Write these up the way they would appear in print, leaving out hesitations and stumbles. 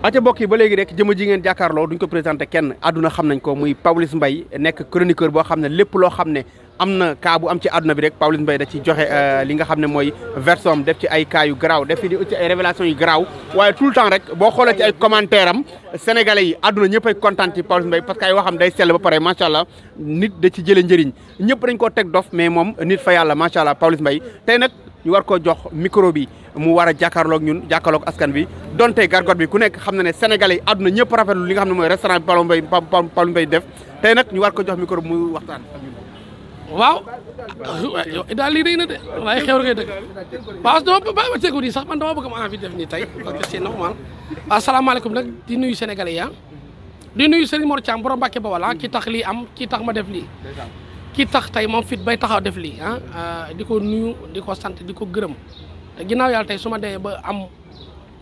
aca mbokk yi ba léegi rek jëma ji ngeen jàkkaarloo duñ ko présenté kenn àdduna xam nañ ko muy Pawlish Mbaye nekk chroniqueur boo xam ne lépp loo xam ne am na cas bu am ci àdduna bi rek Pawlish Mbaye da ci joxe li nga xam ne mooy version def ci ay cas yu garaaw def fi di ci ay révélation yu garaaw waaye tout le temps rek boo xoolee ci ay commentaire am sénégalais yi àdduna ñëpp ay kontaan ci Pawlish Mbaye parce que ay waxam day sell ba pare macha allah nit da ci jëlee njëriñ ñëpp dañ koo teg dof mais moom nit fa yàlla macha allah Pawlish Mbaye tey nag ñu war koo jox micro bi mu war a jàkkaarloog ñun jàkkaarloog askan bi donte gargot bi ku nekk xam na ne sénégalais yi àdduna ñëpp rafetlu li nga xam ne mooy restaurant bi Pawlish Mbaye def tey nag ñu war ko jox micro bi muy waxtaan ak ñun. waaw daal lii day na de waaye xew rek dëgg parce que dama bàyyi ma seconde yi sax man dama bëgg am envie def nii tey parce que c'est normal asalaamaaleykum nag di nuyu sénégalais yi di nuyu Serigne Mor Thiam borom Mbàkke Bawal ki tax lii am ki tax ma def lii ki tax tey moom fit bay taxaw def lii di ko nuyu di ko sant di ko gërëm te ginnaaw yàlla tey su ma demee ba am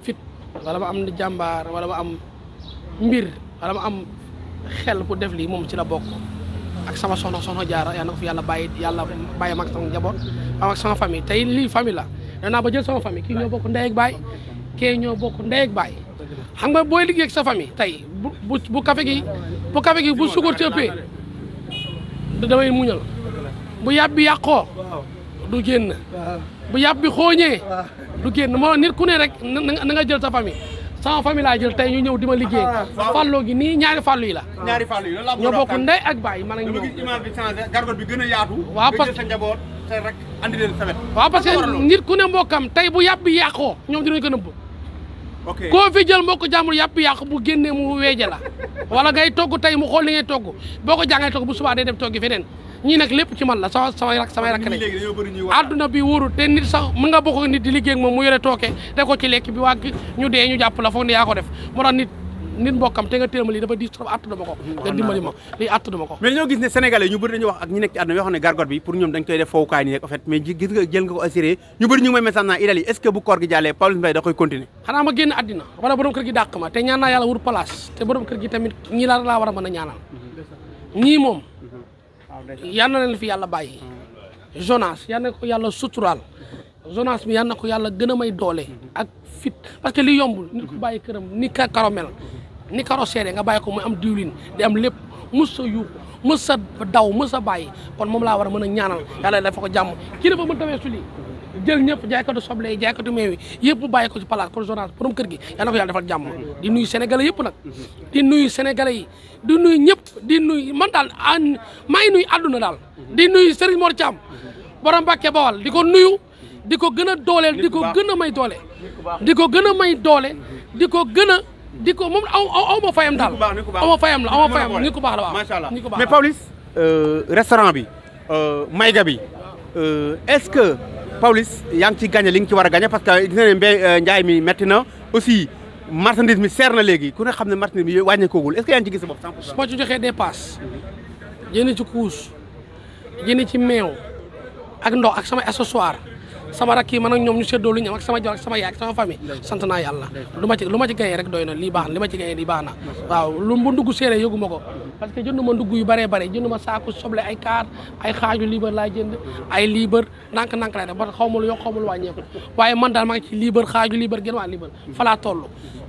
fit wala ma am jàmbaar wala ma am mbir wala ma am xel pour def lii moom ci la bokk ak sama soxna jaara yal na ko fi yàlla bàyyi mag sama njaboot am ak sama famille tey lii famille la danaa ba jël sama famille kii ñoo bokk ndey ak baay kii ñoo bokk ndey ak baay xam nga booy liggéey ak sa famille tey bu café gi bu suukar ci ëppee damay muñal bu yàb bi yàqoo du génn bu yàb bi xooñee du génn moo nit ku ne rek na nga jël sa famille sama famille laa jël tey ñu ñëw di ma liggéey fàlloo gi nii ñaari fàllu yi la ñoo bokk ndey ak baay man ak ñoom gargot bi gën a yaatu waaw parce que sa njaboot sa rek andi leen sa wet waaw parce que nit ku ne mbokkam tey bu yàpp bi yàqoo ñoom dinañ ko nëbb koo fi jël mbokk jàmbur yàpp yàq bu génnee mu weeje la wala ngay togg tey mu xool li ngay togg boo ko jàngee togg bu subaa day dem toggi feneen ñii nag lépp ci man la samay rakk lañ àdduna bi wóoru te nit sax mën nga bokk nit di liggéey ak moom mu yore tooke def ko ci lekk bi wàgg ñu dee ñu jàpp la foog ne yaa ko def moo tax nit mbokkam te nga téel ma lii dafa diis trop attuna ma ko nga dimbali ma lii attuna ma ko mais ñoo gis ne sénégalais ñu bëri dañuy wax ak ñi nekk ci àdduna yoo xam ne gargot bi pour ñoom dañ koy def fowukaay nii rek en fait mais gis nga jël nga ko assuré ñu bëri ñu ngi may message naa Idali est-ce que bu koor gi jàllee Pawlish Mbaye da koy continuer xanaa ma génn àddina wala borom kër gi dàq ma te ñaan naa yàlla wur place te borom kër gi tamit ñii laa war a mën a ñaanal ñii moom yal na leen fi yàlla bàyyi Jonas yal na ko yàlla suturaal Jonas bi yal na ko yàlla gën a may doole ak fit parce que li yombul nit ko bàyyi këram ni karo mel ni karo seede nga bàyyi ko muy am diwlin di am lépp mës sa yuuxu mës sa daw mës sa bàyyi kon moom laa war a mën a ñaanal yàlla dafa ko jàmm kii dafa mën tawee su lii jël ñëpp jaaykatu soble yi jaaykatu meew yi yëpp mu bàyyi ko ci place kon Jonas borom kër gi yal na ko yàlla defal jàmm di nuyu sénégalais yëpp nag di nuyu sénégalais yi di nuyu ñëpp di nuyu man daal maa ngi nuyu àdduna daal di nuyu Serigne Mor Thiam borom Mbàkke Bawal di ko nuyu di ko gën a dooleel di ko gën a may doole di ko gën a may doole di ko gën a di ko moom aw ma fayam daal aw ma fayam la aw ma fayam ni ko baax la waaw macha allah ni ko baax mais Pawlish restaurant bi Mayga bi est-ce que Pawlish yaa ngi ci gagné li nga ci war a gagné parce que gis nañ ne njaay mi métti na aussi marchandise mi seer na léegi ku ne xam ne marchandise mi wàññeekoogul est-ce que yaa ngi ci gis sa bopp 100%. su ma ci joxee dépasse jënd ci kuus jënd ci meew ak ndox ak sama accessoire sama rakk yi man ak ñoom ñu seddoo lu ñu am ak sama jox ak sama yaay ak sama famille sant naa yàlla lu ma ci gagné rek doy na lii baax na li ma ci gagné lii baax na waaw lu ma ndugg séeréer yëgu ma ko parce que jënd ma ndugg yu bëree bëri jënd ma saaku soble ay kaar ay xaaju liibar laa jënd ay liibar nank lay def parce que xaw ma lu yokk xaw ma lu wàññeeku waaye man daal maa ngi ci liibar xaaju liibar gën waa liibar fa laa toll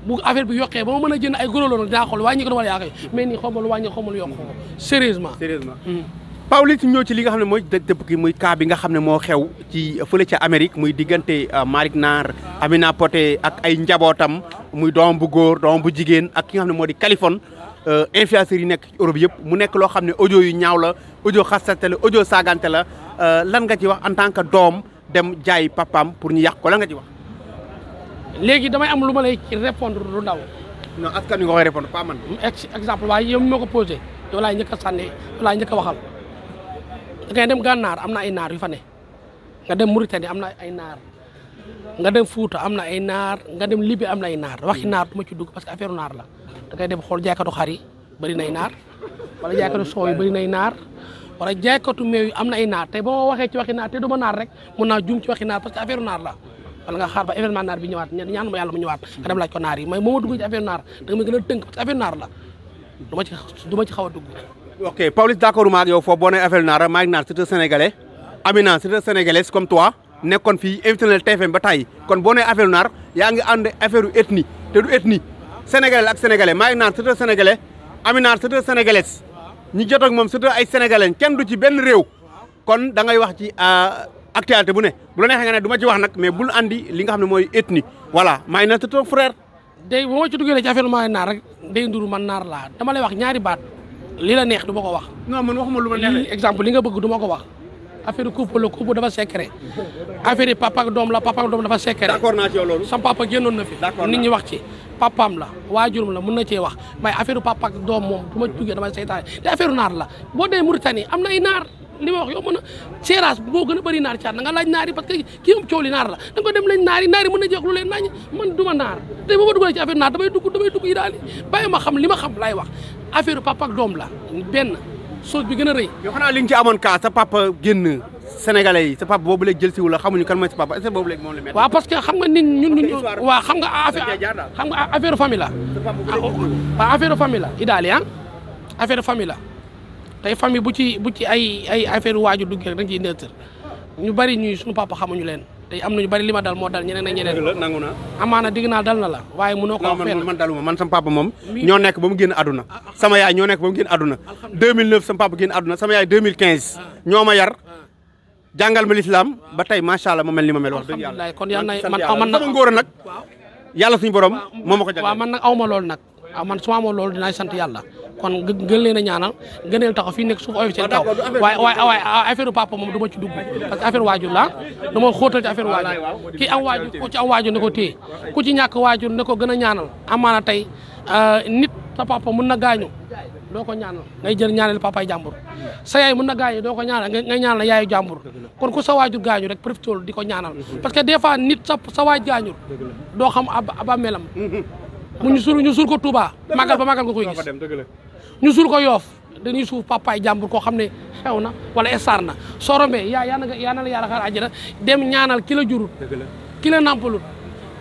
bu affaire bi yokkee ba ma mën a jënd ay gros loolu dinaa xool wàññi ko wala yaa koy mais nii xaw ma lu wàññeeku xaw ma lu yokk sérieusement Pawlish ñëw ci li nga xam ne mooy dëpp gi muy cas bi nga xam ne moo xew ci fële ca Amérique muy diggante Malick Naar Amina Poté ak ay njabootam muy doom bu góor doom bu jigéen ak ki nga xam ne moo di Kaliphone influenceurs yi nekk ci Europe yëpp mu nekk loo xam ne audio yu ñaaw la audio xasante la audio saagante la lan nga ci wax en tant que doom dem jaay papaam pour ñu yàq ko lan nga ci wax. léegi damay am lu ma lay répondre lu ndaw. non askan wi nga koy répondre pas man. exemple waaye yow mi ma ko posé yow laay njëkk a sànni yow laay njëkk a waxal. da ngay dem Gànnaar am na ay naar yu fa ne nga dem Mauritanie am na ay naar nga dem Fuuta am na ay naar nga dem Libye am na ay naar waxi naar du ma ci dugg parce que affaire naar la da ngay dem xool jaaykatu xar yi bëri nay naar wala jaaykatu soow yi bëri nay naar wala jaaykatu meew yi am na ay naar te ba ma waxee ci waxi naar te du ma naar rek mun naa jum ci waxi naar parce que affaire naar la wala nga xaar ba événement naar bi ñëwaat ñaan ma yàlla mu ñëwaat nga dem laaj ko naar yi mais moo ma dugg ci affaire naar da nga may gën a tënk parce que affaire naar la du ma ci xaw a dugg. ok Pawlish d'accord ma ak yow foofu boo nee affaire naar Malick Naar c'est un sénégalais Amina c'est un sénégalaise comme toi nekkoon fii invité na TFM ba tey kon boo nee affaire naar yaa ngi ànd affaire ethnie te du ethnie sénégalais ak sénégalais maa ngi naan c'est un sénégalais Aminar c'est un sénégalais ñi jot ak moom c'est ay sénégalais kenn du ci benn réew kon da ngay wax ci actualité bu ne bu la neexee nga ne du ma ci wax nag mais bul andi li nga xam ne mooy ethnie voilà maa ngi naan c'est ton frère. day boo ma ci duggee ci affaire maa naar rek day nduru man naar laa dama lay wax ñaari baat li la neex du ma ko wax. non man waxuma lu ma neex exemple li nga bëgg du ma ko wax affaire couple la couple dafa secret affaire papa ak doom la papa ak doom dafa secret. d'accord naa ci yow loolu. sam papa génnoon na fi. nit ñi wax ci papaam la waajurum la mun na cee wax mais affaire papa ak doom moom du ma duggee dama seytaane te affaire naar la boo dee Mauritanie am na ay naar li ma wax yow mën a séeraas moo gën a bëri naar caat na nga laaj naar yi parce que kii moom coow li naar la da nga ko dem lañ naar yi mën na jeex lu leen nañ man du ma naar te boo ma dugalee ci affaire naar damay dugg yi daal bàyyi ma xam li ma xam laay wax affaire papa ak doom la benn chose bi gën a rëy. yow xanaa li nga ci amoon cas sa papa génn sénégalais yi sa papa boobu léegi jël si wu la xamuñu kan mooy sa papa est-ce que boobu léegi moom la métti. waaw parce que xam nga nit ñun waaw xam nga affaire famille la waaw affaire famille la idaali affaire famille la tey famille bu ci ay affaire waajur duggee rek da nga ciy neutre ñu bari ñuy suñu papa xamuñu leen tey am nañu bari li ma dal moo dal ñeneen ak ñeneen. nangu na amaana digg naa dal na la waaye mënoo ko wax fenn. man daluma man sama papa moom ñoo nekk ba mu génn àdduna sama yaay ñoo nekk ba mu génn àdduna 2009 sama papa génn àdduna sama yaay 2015 ñoo ma yar jàngal ma l'islam ba tey macha allah ma mel ni ma mel wax dëgg yàlla. kon yal na man sama ngóor nag yàlla suñu borom moo ma ko jagleel. waaw man nag aw ma loolu nag man su ma amoon loolu dinaa sant yàlla kon gën leen a ñaanal gëneel taxaw fii nekk suuf oyof seen kaw waaye affaire papa moom du ma ci dugg parce que affaire waajur la dama xóotal ci affaire waajur kii am waajur ku ci am waajur ne ko téye ku ci ñàkk waajur ne ko gën a ñaanal amaana tey nit sa papa mun na gaañu doo ko ñaanal ngay jël ñaanal papaay jàmbur sa yaay mun na gaañu doo ko ñaanal ngay ñaanal yaayu jàmbur kon ku sa waajur gaañu rek profité di ko ñaanal parce que des fois nit sa waaj gaañu doo xam aba melam mu ñu suul ko Touba màggal ba màggal nga koy gis ñu suul ko Yoof dañuy suuf papaay jàmbur koo xam ne xew na wala estar na soo rombee yaa na la yàlla xaar àjjana dem ñaanal ki la jurut ki la nampalut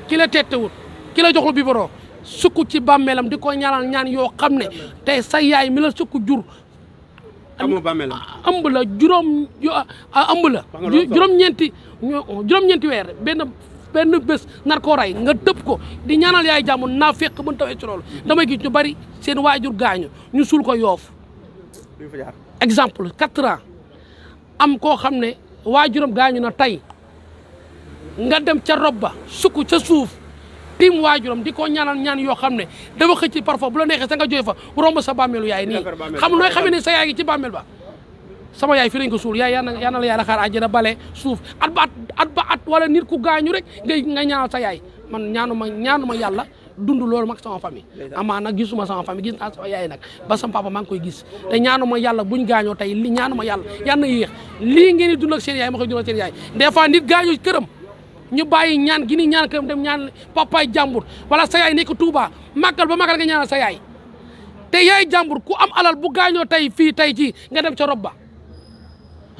ki la tettewut ki la joxul biberon sukk ci bàmmeelam di ko ñaanal ñaan yoo xam ne tey sa yaay mi la sukk jur ëmb la juróom-ñeenti weer benn bés nar koo rey nga tëb ko di ñaanal yaay jàmm naa fekk mën tawee ci loolu damay gis ñu bari seen waajur gaañu ñu suul ko Yoof exemple 4 ans am koo xam ne waajuram gaañu na tey nga dem ca rob ba sukk ca suuf tim waajuram di ko ñaanal ñaan yoo xam ne dafa xëcc parfois bu la neexee sa nga jóge fa romb sa bàmmeelu yaay nii xam nooy xamee ne sa yaay ngi ci bàmmeel ba sama yaay fi lañ ko suul yaay yal na la yàlla xaar àjjana bale suuf at ba at wala nit ku gaañu rek nga ñaanal sa yaay man ñaanuma yàlla dund loolu mag sama famille amaana gisuma sama famille gis naa sama yaay nag ba sama papa maa ngi koy gis te ñaanuma yàlla buñ gaañoo tey li ñaanuma yàlla yal na yéex lii ngeen di dund ak seen yaay ma koy dund ak seen yaay des fois nit gaañu këram ñu bàyyi ñaan gi ni ñaan këram dem ñaan papaay jàmbur wala sa yaay nekk Touba màggal ba màggal nga ñaanal sa yaay te yaay jàmbur ku am alal bu gaañoo tey fii tey ci nga dem ca rob ba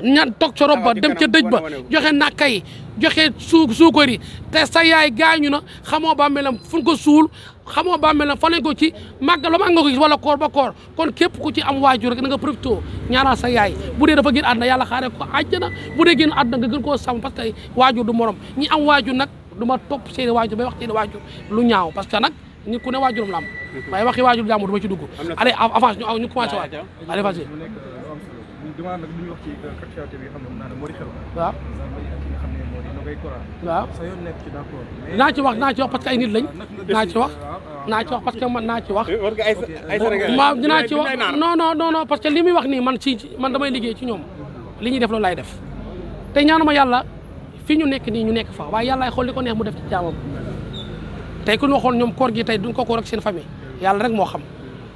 ñaan toog ca rob ba dem ca dëj ba joxe nakka yi joxe suukar yi te sa yaay gaañu na xamoo bàmmeelam fu ko suul xamoo bàmmeelam fa lañ ko ci màggal ba nga ko gis wala koor ba koor kon képp ku ci am waajur rek na nga profité ñaanal sa yaay bu dee dafa génn àdduna yàlla xaaree ko àjjana bu dee génn àdduna nga gën koo sàmm parce que waajur du morom ñi am waajur nag du ma topp seeni waajur bay wax seeni waajur lu ñaaw parce que nag nit ku ne waajuram la am waaye waxi waajur jàmbur du ma ci dugg allez avance ñu commencé waat allez vas-y demande nag lu ñu wax ci actualité bi nga xam ne naa ne moo di xew waaw ki nga xam ne moo di Nogay Kora waaw sa yoon nekk ci d'accord naa ci wax parce que ay nit lañ naa ci wax parce que man naa ci wax ma dinaa ci wax non parce que li muy wax nii man damay liggéey ci ñoom li ñuy def loolu laay def te ñaanuma yàlla fi ñu nekk nii ñu nekk fa waaye yàllaay xool li ko neex mu def ci jaamam tey ku ñu waxoon ñoom koor gi tey duñ ko koor ak seen famille yàlla rek moo xam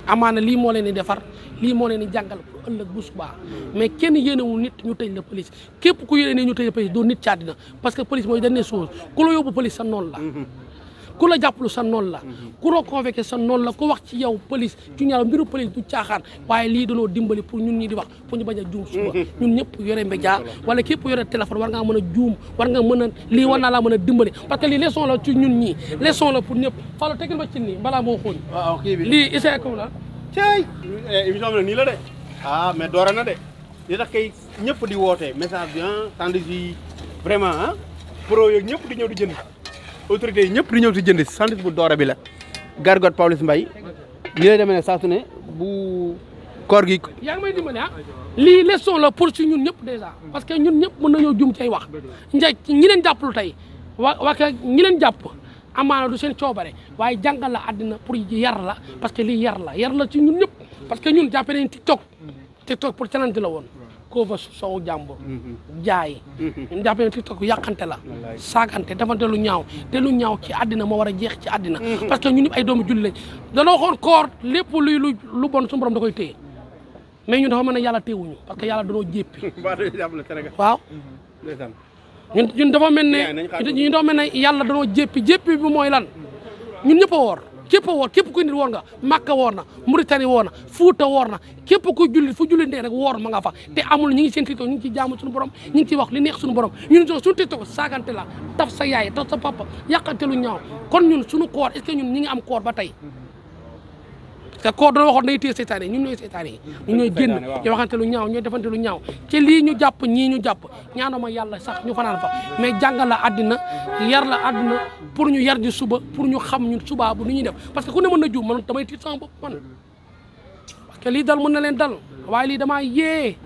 amaana lii moo leen di defar lii moo leen di jàngal pour ëllëg bu subaa mais kenn yéenewul nit ñu tëj la police képp ku yéene ñu tëj la police doo nit ci àddina parce que police mooy dernière chose ku la yóbbu police sa noonu la ku la jàppalu sa noonu la ku la convoqué sa noonu la ku wax ci yow police ci ñaaw mbiru police du caaxaan waaye lii dañoo dimbali pour ñun ñi di wax pour ñu bañ a juum suba ñun ñëpp yore média wala képp yore téléphone war ngaa mën a juum war nga mën a lii war naa laa mën a dimbali parce que lii leçon la ci ñun ñii leçon la pour ñëpp falo tegal ma ci nii balaa moo xooñ lii isee ko la cey émission bi nag nii la de mais doora na de li tax kay ñëpp di woote message bi sandwich yi vraiment pro yooyu ñëpp di ñëw di jënd autorités yi ñëpp di ñëw di jënd sandwich bu doora bi la Gargote Pawlish Mbaye li lay demee ne saa su ne bu koor gi. yaa ngi may dimbali lii leçon la pour ci ñun ñëpp déjà parce que ñun ñëpp mën nañoo jum ci ay wax ñi leen jàppalu tey ñi leen jàpp amaana du seen coobare waaye jàngal la àddina pour yar la parce que lii yar la ci ñun ñëpp parce que ñun jàppee nañ TikTok pour challenge la woon koo fa sow jàmbur jaay ñun jàppee nañ TikTok yàqante la saagante defante lu ñaaw te lu ñaaw ci àddina moo war a jeex ci àddina parce que ñun ñëpp ay doomu julli lañ danoo xoon koor lépp lu bon suñu borom da koy téye mais ñun dafa mën a yàlla téewuñu parce que yàlla danoo jéppi waaw ñun dafa mel ne yàlla danoo jéppi bi mooy lan ñun ñëpp a woor képp ku nit woor nga Makka woor na Mauritanie woor na Fuuta woor na képp ku julli fu julli ndee rek woor ma nga fa te amul ñi ngi seen TikTok ñu ngi ci jaamu suñu borom ñu ngi ciy wax li neex suñu borom ñun suñu TikTok saagante la taf sa yaay taf sa papa yàqante lu ñaaw kon ñun suñu koor est-ce que ñun ñi ngi am koor ba tey parce que koor dana waxoon day téye seytaane yi ñun ñooy seytaane yi ñun ñooy génn ñooy waxante lu ñaaw ñooy defante lu ñaaw ci lii ñu jàpp ñii ñu jàpp ñaanoma yàlla sax ñu fanaan fa mais jàngal la àddina yar la àddina pour ñu yar ji suba pour ñu xam ñun suba bu ni ñuy def parce que ku ne mën na juum man damay tiit sama bopp man parce que lii dal mën na leen dal waaye lii damaa yee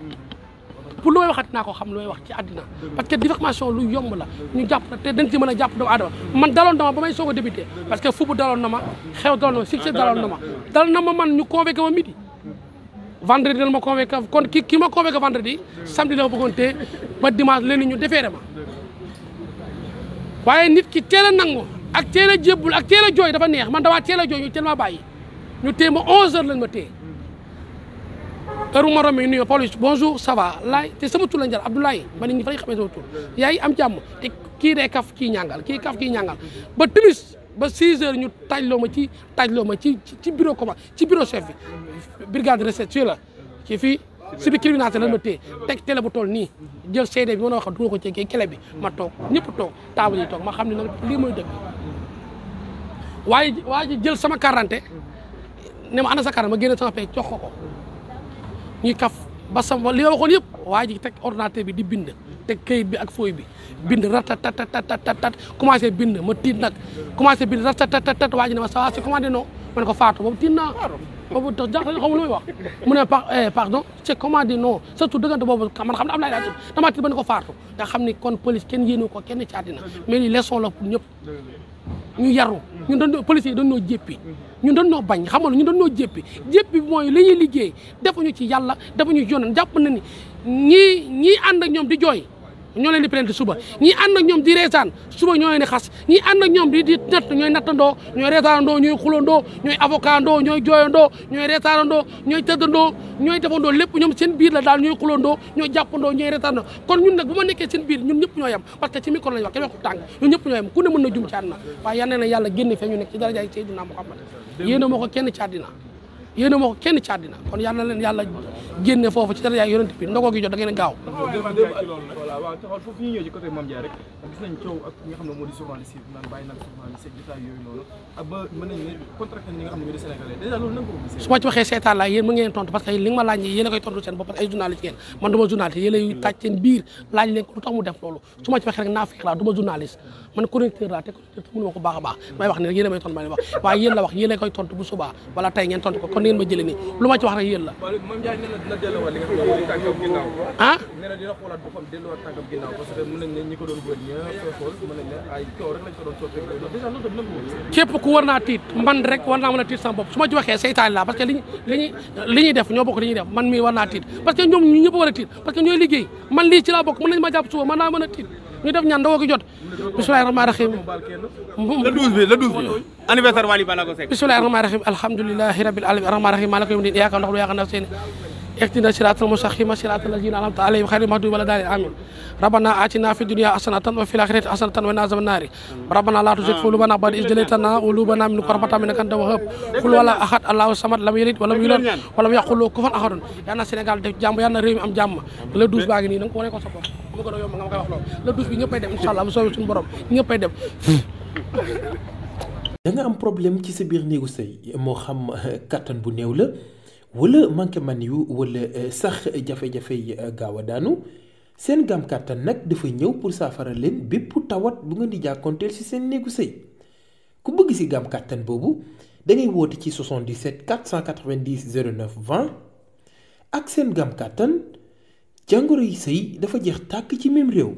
pour lu may waxat naa ko xam lu may wax ci àddina parce que diffamation lu yomb la ñu jàpp te dañ ci mën a jàpp doomu aadama man daloon na ma ba may soog a débuté parce que fubu daloon na ma xew daloon na ma succès daloon na ma man ñu convoqué ma midi vendredi dal ma convoqué kon ki ma convoqué vendredi samedi la ma bëggoon tee ba dimanche leen ñu defeere ma waaye nit ki teel a nangu ak teel a jébbul ak teel a jooy dafa neex man dawaa teel a jooy ñu teel ma bàyyi ñu téye ma 11h lañ ma téye heure ma romee nuyu Pawlish bonjour ça va laay te sama tur la njël Abdoulaye ma ne ñu fay xamee sama tur yaay am jàmm te kii dee kaf kii ñàngal kii kaf kii ñàngal ba timis ba 6h ñu tajloo ma ci bureau comment ci bureau chef bi brigade de recherche la ci fii si bi criminalité la ma téye teg télé bu toll nii jël CD bi ma wax dugal ko ci kele bi ma toog ñëpp toog table yi toog ma xam ne nag lii mooy dëgg waa ji jël sama carte ne ma ana sa carte ma génne sama pay jox ko ñuy kaf ba sama li nga waxoon yëpp waa ji teg ordinateur bi di bind teg kayit bi ak fooy bi bind ratatatat commencé bind ma tiit nag commencé bind ratatatat waa ji ne ma ça va c'est commandé non ma ne ko Fatou boobu tiit naa boobu tax jaaxle xamul lu may wax mu ne pardon c'est commandé non surtout dëggante boobu man xam ne am laa tudd damaa tiit ba ne ko Fatou nga xam ni kon police kenn yéenu ko kenn ci àddina mais li leçon la pour ñëpp ñu yaru ñun dañoo police yi dañoo jéppi ñun dañoo bañ xam nga ñun dañoo jéppi bi mooy li ñuy liggéey defuñu ci yàlla defuñu ci yoon jàpp na ni ñii ànd ak ñoom di jooy ñoo leen di plainte suba ñii ànd ak ñoom di reetaan suba ñoo leen di xas ñii ànd ak ñoom di natt ñooy nattandoo ñooy reetaanandoo ñooy xulandoo ñooy avocatandoo ñooy jooyandoo ñooy reetaanandoo ñooy tëddandoo ñooy defandoo lépp ñoom seen biir la daal ñooy xulandoo ñooy jàppandoo ñooy reetaanandoo kon ñun nag bu ma nekkee seen biir ñun ñëpp ñoo yem parce que ci micro lañu wax kenn waxu tàng ñun ñëpp ñoo yem ku ne mën na jum ci àddina waaye yal na yàlla génne fee ñu nekk ci darajaay Seydina Muhammad yéena moo ko kenn ci àddina kon yal na leen yàlla génne foofu ci darajaay yonent bi ndogoo gi jot da ngeen gaaw waaw taxawal foofu ñu ñëw ci côté Mame Ndiaye rek gis nañ coow ak ñi nga xam ne moo di journaliste yi naan bàyyi nag journaliste ak détail yooyu noonu ak ba mën nañ ne contracté ñi nga xam ne ñoo di sénégalais déjà loolu nan ko gisee su ma ci waxee seetaan laa yéen mën ngeen tontu parce que li nga ma laaj ñi yéen a koy tontu seen bopp parce que ay journaliste ngeen man du ma journaliste yéen ay tàj seen biir laaj leen ko lu tax mu def loolu su ma ci waxee rek naa fekk laa du ma journaliste man chroniqueur laa te chroniqueur mënu ma ko baax a baax may wax ni rek yéen a may tontu ma wax waaye yéen la wax yéen a koy tontu bu subaa wala tey ngeen tontu ko kon ngeen ma jëlee nii lu ma ci wax rek yéen la Mame Ndiaye nee na dina delluwaat li nga xam ne moo di tànkam ginnaaw ah nee na dina xoolaat boppam delluwaat tànkam ginnaaw parce que mën nañ ne ñi ko doon góor ñëpp xool mën nañ ne ay coow rek lañ ko doon soppi déjà loolu tam nan ko gisee képp ku war naa tiit man rek war naa mën a tiit sama bopp su ma ci waxee seytaan laa parce que li ñuy def ñoo bokk li ñuy def man mii war naa tiit parce que ñoom ñu ñëpp war a tiit parce que ñooy liggéey man lii ci laa bokk mën nañ ma jàpp suba man naa mën a tiit ñu def ñaan dawoo ko jot bismillahi rahmaani rahim le 12 bi anniversaire Wally Ballago Seck bismillahi rahmaani rahim alhamdulillahi rabbil alamin arrahmaani rahim maliki yawmi din iyyaka na'budu wa iyyaka nasta'in اهدنا الصراط المستقيم صراط الذين أنعمت عليهم غير المغضوب ولا الضالين آمين ربنا آتنا في الدنيا حسنة وفي الآخرة حسنة وقنا عذاب النار ربنا لا تزغ قلوبنا بعد إذ هديتنا وهب لنا من لدنك رحمة إنك أنت الوهاب قل ولا أحد الله الصمد لم يلد ولم يولد ولم يكن له كفوا أحد yal na Sénégal def jàmm yal na réew mi am jàmm le 12 baa ngi nii da nga ko wane ko sa bopp mu ko doon yomb nga ma koy wax loolu le 12 bi ñëppay dem inshallah bu soobee suñu borom ñëppay dem da nga am problème ci sa biir néegu sëy moo xam kattan bu néew la wala manqué man yu wala sax jafe-jafe yi gaaw a daanu seen gam kàttan nag dafa ñëw pour saafara leen bépp tawat bu ngeen di jàkkoonteel ci seen néegu sëy ku bëgg ci gam kàttan boobu da ngay woote ci 77 490 09 20 ak seen gam kàttan jàngoro yi sëy dafa jeex tàkk ci même réew.